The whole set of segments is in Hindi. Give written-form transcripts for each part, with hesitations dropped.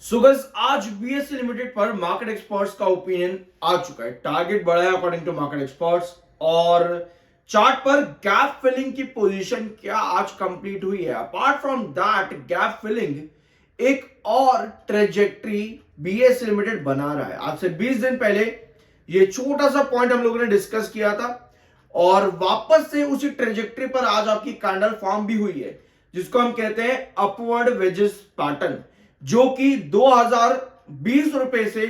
सो गाइस आज बीएससी लिमिटेड पर मार्केट एक्सपर्ट्स का ओपिनियन आ चुका है। टारगेट बढ़ा है अकॉर्डिंग टू मार्केट एक्सपर्ट्स और चार्ट पर गैप फिलिंग की पोजीशन क्या आज कंप्लीट हुई है। Apart from that gap filling एक और ट्रेजेक्ट्री बीएससी लिमिटेड बना रहा है। आज से 20 दिन पहले ये छोटा सा पॉइंट हम लोगों ने डिस्कस किया था और वापस से उसी ट्रेजेक्ट्री पर आज आपकी कैंडल फॉर्म भी हुई है, जिसको हम कहते हैं अपवर्ड वेजेस पैटर्न, जो कि 2020 रुपए से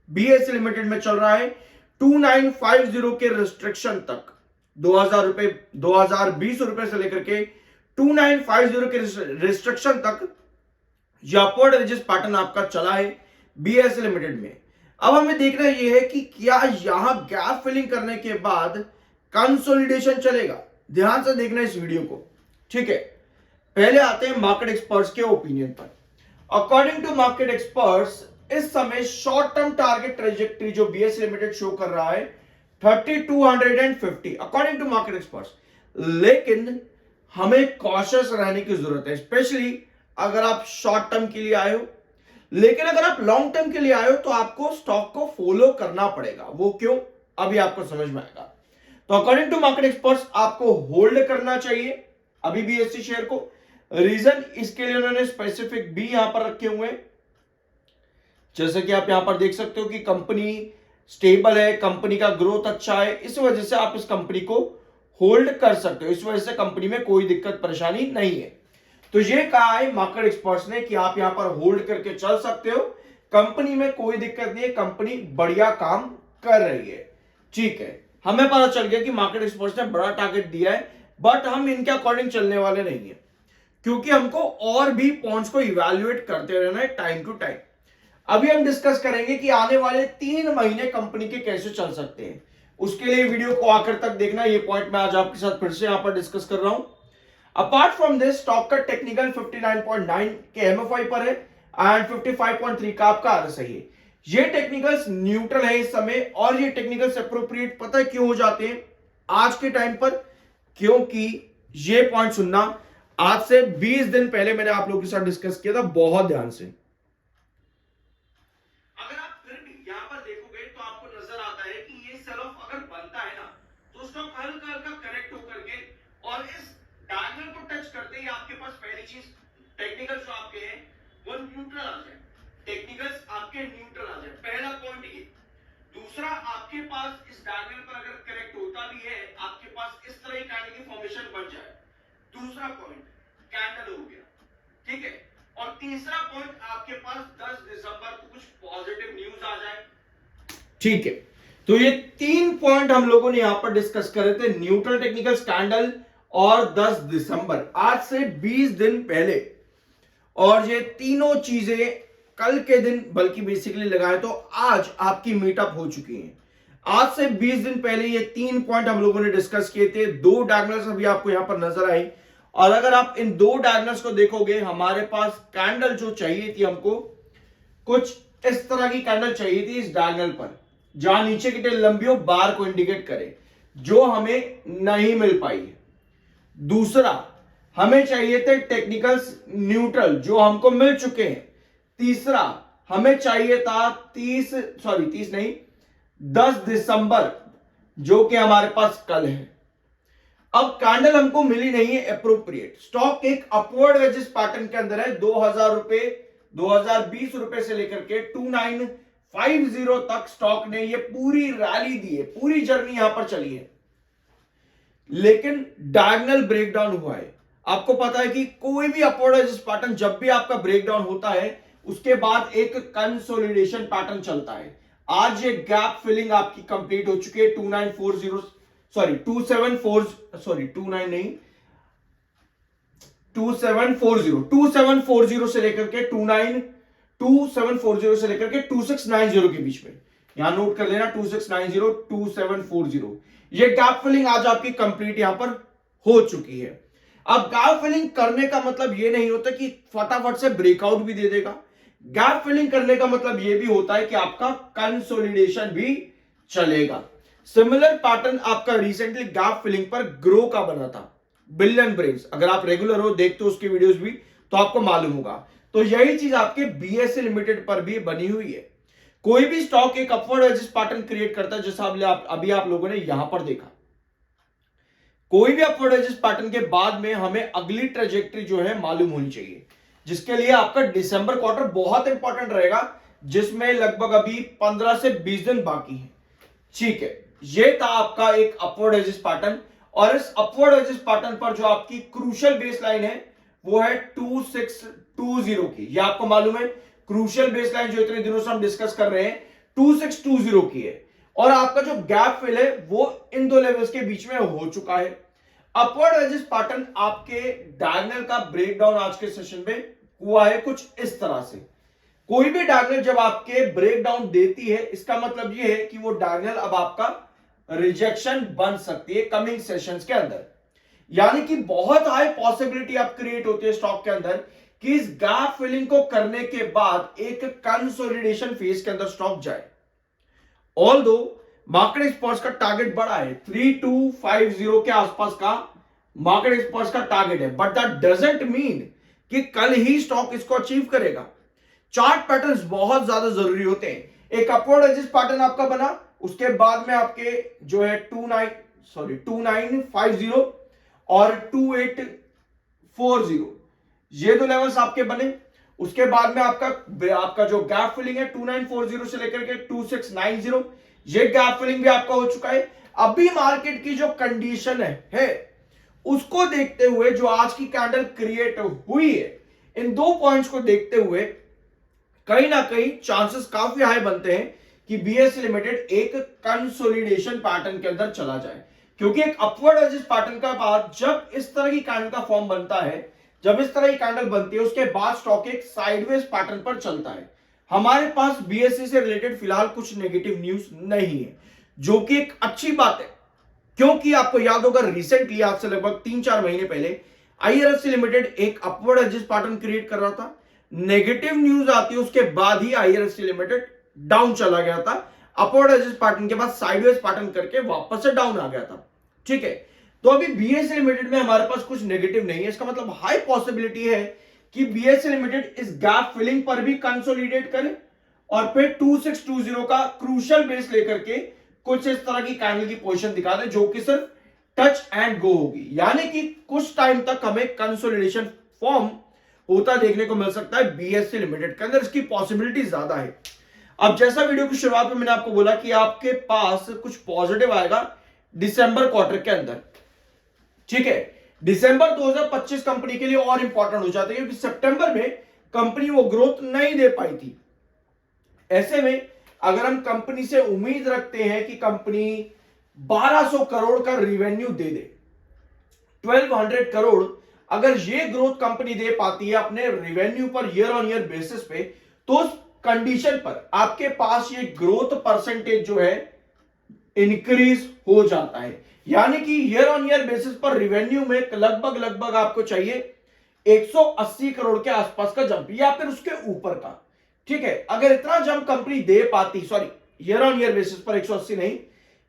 बीएससी लिमिटेड में चल रहा है 2950 के रिस्ट्रिक्शन तक। 2020 रुपए से लेकर के 2950 के रिस्ट्रिक्शन तक ये अपवर्ड वेजेस पैटर्न आपका चला है बीएससी लिमिटेड में। अब हमें देखना यह है कि क्या यहां गैप फिलिंग करने के बाद कंसोलिडेशन चलेगा। ध्यान से देखना इस वीडियो को, ठीक है। पहले आते हैं मार्केट एक्सपर्ट्स के ओपिनियन पर। अकॉर्डिंग टू मार्केट एक्सपर्ट्स इस समय शॉर्ट टर्म टारगेट ट्रेजेक्ट्री जो बीएससी लिमिटेड शो कर रहा है 3250 अकॉर्डिंग टू मार्केट एक्सपर्ट्स। लेकिन हमें कॉशियस रहने की जरूरत है, स्पेशली अगर आप शॉर्ट टर्म के लिए आए हो। लेकिन अगर आप लॉन्ग टर्म के लिए आए हो तो आपको स्टॉक को फॉलो करना पड़ेगा। वो क्यों, अभी आपको समझ में आएगा। तो अकॉर्डिंग टू मार्केट एक्सपर्ट्स आपको होल्ड करना चाहिए अभी बीएससी शेयर को। रीजन इसके लिए उन्होंने स्पेसिफिक भी यहां पर रखे हुए हैं, जैसे कि आप यहां पर देख सकते हो कि कंपनी स्टेबल है, कंपनी का ग्रोथ अच्छा है, इस वजह से आप इस कंपनी को होल्ड कर सकते हो। इस वजह से कंपनी में कोई दिक्कत परेशानी नहीं है। तो ये कहा है मार्केट एक्सपर्ट्स ने कि आप यहां पर होल्ड करके चल सकते हो, कंपनी में कोई दिक्कत नहीं है, कंपनी बढ़िया काम कर रही है, ठीक है। हमें पता चल गया कि मार्केट एक्सपर्ट्स ने बड़ा टारगेट दिया है, बट हम इनके अकॉर्डिंग चलने वाले नहीं है, क्योंकि हमको और भी पॉइंट्स को इवैल्यूएट करते रहना है टाइम टू टाइम। अभी हम डिस्कस करेंगे कि आने वाले 3 महीने कंपनी के कैसे चल सकते हैं। उसके लिए वीडियो को आखिर तक देखना। ये पॉइंट मैं आज आपके साथ फिर से यहां पर डिस्कस कर रहा हूं। अपार्ट फ्रॉम दिस स्टॉक का टेक्निकल 59.9 के एमएफआई पर है एंड 55.3 का आपका आरएसआई है। ये टेक्निकल्स न्यूट्रल है इस समय, और ये टेक्निकल्स अप्रोप्रिएट पता है क्यों हो जाते हैं आज के टाइम पर, क्योंकि ये पॉइंट सुनना, आज से 20 दिन पहले मैंने आप लोगों के साथ डिस्कस किया था बहुत ध्यान से। अगर आप फिर भी यहां पर देखोगे तो आपको नजर आता है कि ये सेल ऑफ अगर बनता है ना, तो स्टॉक हल्का हल्का करेक्ट होकर के और इस डायगोनल को टच करते ही आपके पास पहली चीज टेक्निकल्स जो आपके हैं वो न्यूट्रल आ जाए, टेक्निकल्स आपके न्यूट्रल आ जाए, पहला पॉइंट ये। दूसरा, आपके पास इस डायगोनल पर अगर करेक्ट होता भी है, आपके पास इस तरह की कैंडल की फॉर्मेशन बन जाए, दूसरा पॉइंट कैंडल हो गया, ठीक है। और तीसरा पॉइंट आपके पास 10 दिसंबर को कुछ पॉजिटिव न्यूज आ जाए, ठीक है। तो ये 3 पॉइंट हम लोगों ने यहां पर डिस्कस करे थे, न्यूट्रल, टेक्निकल, कैंडल और 10 दिसंबर, आज से 20 दिन पहले। और ये तीनों चीजें कल के दिन बल्कि बेसिकली लगाए तो आज आपकी मीटअप हो चुकी है। आज से 20 दिन पहले ये 3 पॉइंट हम लोगों ने डिस्कस किए थे। 2 डायगोनल्स अभी आपको यहां पर नजर आई, और अगर आप इन 2 डायगोनल्स को देखोगे, हमारे पास कैंडल जो चाहिए थी हमको, कुछ इस तरह की कैंडल चाहिए थी इस डायगोनल पर, जहां नीचे की टेल लंबी हो, बार को इंडिकेट करे, जो हमें नहीं मिल पाई है। दूसरा, हमें चाहिए थे टेक्निकल्स न्यूट्रल, जो हमको मिल चुके हैं। तीसरा, हमें चाहिए था 10 दिसंबर, जो कि हमारे पास कल है। अब कैंडल हमको मिली नहीं है अप्रोप्रिएट। स्टॉक एक अपवर्ड वेजेस पैटर्न के अंदर है। 2000 रुपए, 2020 रुपए से लेकर के 2950 तक स्टॉक ने ये पूरी रैली दी है, पूरी जर्नी यहां पर चली है, लेकिन डायगोनल ब्रेकडाउन हुआ है। आपको पता है कि कोई भी अपवर्ड वेजेस पैटर्न जब भी आपका ब्रेकडाउन होता है, उसके बाद एक कंसोलिडेशन पैटर्न चलता है। आज ये गैप फिलिंग आपकी कंप्लीट हो चुकी है 2740 से लेकर के 2740 से लेकर के 2690 के बीच में। यहां नोट कर लेना 2690 2740। ये गैप फिलिंग आज आपकी कंप्लीट यहां पर हो चुकी है। अब गैप फिलिंग करने का मतलब ये नहीं होता कि फटाफट से ब्रेकआउट भी दे देगा। गैप फिलिंग करने का मतलब ये भी होता है कि आपका कंसोलिडेशन भी चलेगा। सिमिलर पैटर्न आपका रिसेंटली गैप फिलिंग पर ग्रो का बना था, बिलियन ब्रेव्स। अगर आप रेगुलर हो, देखते हो उसकी वीडियोस भी, तो आपको मालूम होगा। तो यही चीज आपके बीएसए लिमिटेड पर भी बनी हुई है। कोई भी स्टॉक एक अपवर्ड एजिस पैटर्न क्रिएट करता है, जैसा अभी आप लोगों ने यहां पर देखा, कोई भी अपवर्ड एजिस पैटर्न के बाद में हमें अगली ट्रेजेक्टरी जो है मालूम होनी चाहिए, जिसके लिए आपका दिसंबर क्वार्टर बहुत इंपॉर्टेंट रहेगा, जिसमें लगभग अभी 15 से 20 दिन बाकी है। ठीक है, ये था आपका एक अपवर्ड एजिस पैटर्न, और इस अपवर्ड एजिस पैटर्न पर जो आपकी क्रूशियल बेस लाइन है वो है 2620 की। ये आपको मालूम है, क्रूशियल बेस लाइन जो इतने दिनों से हम डिस्कस कर रहे हैं 2620 की है, और आपका जो गैप फिल है वो इन दो लेवल्स के बीच में हो चुका है। अपवर्ड एजिस पैटर्न आपके डायगोनल का ब्रेकडाउन आज के सेशन में हुआ है कुछ इस तरह से। कोई भी डायगोनल जब आपके ब्रेकडाउन देती है, इसका मतलब यह है कि वो डायगोनल अब आपका रिजेक्शन बन सकती है कमिंग सेशंस के अंदर। यानी कि बहुत हाई पॉसिबिलिटी अब क्रिएट होती है स्टॉक के अंदर कि इस गैप फिलिंग को करने के बाद एक कंसोलिडेशन फेज के अंदर स्टॉक जाए। ऑल्दो मार्केट एक्सपर्ट्स का टारगेट बड़ा है, 3250 के आसपास का मार्केट एक्सपर्ट्स का टारगेट है, बट दैट डजंट मीन कि कल ही स्टॉक इसको अचीव करेगा। चार्ट पैटर्न्स बहुत ज्यादा जरूरी होते हैं। एक अपवर्ड एजिस पैटर्न आपका बना, उसके बाद में आपके जो है 2950 और 2840 ये दो लेवल्स आपके बने। उसके बाद में आपका जो गैप फिलिंग है 2940 से लेकर के 2690, ये गैप फिलिंग भी आपका हो चुका है। अभी मार्केट की जो कंडीशन है उसको देखते हुए, जो आज की कैंडल क्रिएट हुई है, इन दो पॉइंट्स को देखते हुए कहीं ना कहीं चांसेस काफी हाई बनते हैं कि बीएसई लिमिटेड एक कंसोलिडेशन पैटर्न के अंदर चला जाए। क्योंकि एक अपवर्ड एजिस पैटर्न का बाद जब इस तरह की कैंडल का फॉर्म बनता है, जब इस तरह की कैंडल बनती है, उसके बाद स्टॉक एक साइडवेज पैटर्न पर चलता है। हमारे पास बीएसई से रिलेटेड फिलहाल कुछ नेगेटिव न्यूज नहीं है, जो कि एक अच्छी बात है। क्योंकि आपको याद होगा रिसेंटली, आज से लगभग 3-4 महीने पहले आईआरएफसी लिमिटेड एक अपवर्ड एजिस पैटर्न क्रिएट कर रहा था। नेगेटिव न्यूज आती है, उसके बाद ही आईआरएफसी लिमिटेड डाउन चला गया था। अपवर्ड एजिस पैटर्न के बाद साइडवेज पैटर्न करके वापस से डाउन आ गया था। ठीक है, तो अभी बीएसई लिमिटेड में हमारे पास कुछ नेगेटिव नहीं है। इसका मतलब हाई पॉसिबिलिटी है कि बीएसई लिमिटेड इस गैप फिलिंग पर भी कंसोलिडेट करे और फिर 2620 का क्रूशियल बेस लेकर के कुछ इस तरह की कैंडल की पोजीशन दिखा दे, जो कि सिर्फ टच एंड गो होगी। यानी कि कुछ टाइम तक हमें कंसोलिडेशन फॉर्म होता देखने को मिल सकता है बीएसई लिमिटेड के अंदर, इसकी पॉसिबिलिटी ज्यादा है। अब जैसा वीडियो की शुरुआत में मैंने आपको बोला कि आपके पास कुछ पॉजिटिव आएगा दिसंबर क्वार्टर के अंदर। ठीक है, दिसंबर 2025 कंपनी के लिए और इंपॉर्टेंट हो जाता है, क्योंकि सितंबर में कंपनी वो ग्रोथ नहीं दे पाई थी। ऐसे में अगर हम कंपनी से उम्मीद रखते हैं कि कंपनी 1200 करोड़ का रिवेन्यू दे दे, 1200 करोड़ अगर ये ग्रोथ कंपनी दे पाती है अपने revenue per year on year basis पे, तो उस कंडीशन पर आपके पास ये ग्रोथ परसेंटेज जो है इंक्रीज हो जाता है। यानी कि ईयर ऑन ईयर बेसिस पर रिवेन्यू में लगभग आपको चाहिए 180 करोड़ के आसपास का जंप, या फिर उसके ऊपर का। ठीक है, अगर इतना जंप कंपनी दे पाती, sorry year on year basis पर 180 नहीं,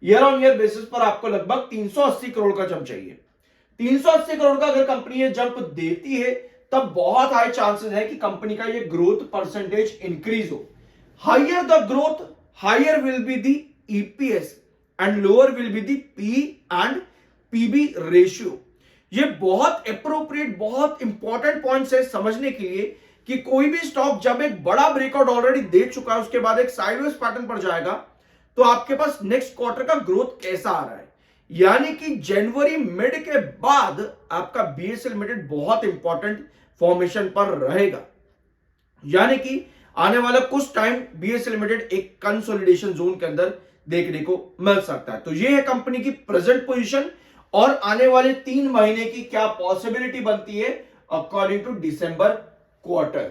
ईयर ऑन ईयर बेसिस पर आपको लगभग 380 करोड़ का जंप चाहिए। 380 करोड़ का अगर कंपनी ये जंप देती है, तब बहुत हाई चांसेस है कि कंपनी का ये ग्रोथ परसेंटेज इंक्रीज हो। Higher the growth, higher will be the EPS and lower will be the P and PB ratio. ये बहुत अप्रोप्रिएट, बहुत इंपॉर्टेंट पॉइंट्स है समझने के लिए कि कोई भी स्टॉक जब एक बड़ा ब्रेकआउट ऑलरेडी दे चुका है, उसके बाद एक साइडवेज पैटर्न पर जाएगा, तो आपके पास नेक्स्ट क्वार्टर का ग्रोथ कैसा आ रहा है। यानी कि जनवरी मिड के बाद आपका बीएसई लिमिटेड बहुत इंपॉर्टेंट फॉर्मेशन पर रहेगा। यानी कि आने वाला कुछ टाइम बीएसई लिमिटेड एक कंसोलिडेशन जोन के अंदर देखने को मिल सकता है। तो ये है कंपनी की प्रेजेंट पोजीशन और आने वाले 3 महीने की क्या पॉसिबिलिटी बनती है अकॉर्डिंग टू दिसंबर क्वार्टर।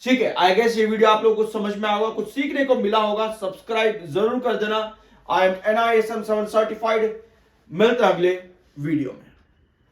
ठीक है, आई गेस ये वीडियो आप लोगों को समझ में आएगा, कुछ सीखने को मिला होगा। सब्सक्राइब जरूर कर देना। I am NISM 7 certified. मिलते हैं अगले वीडियो में।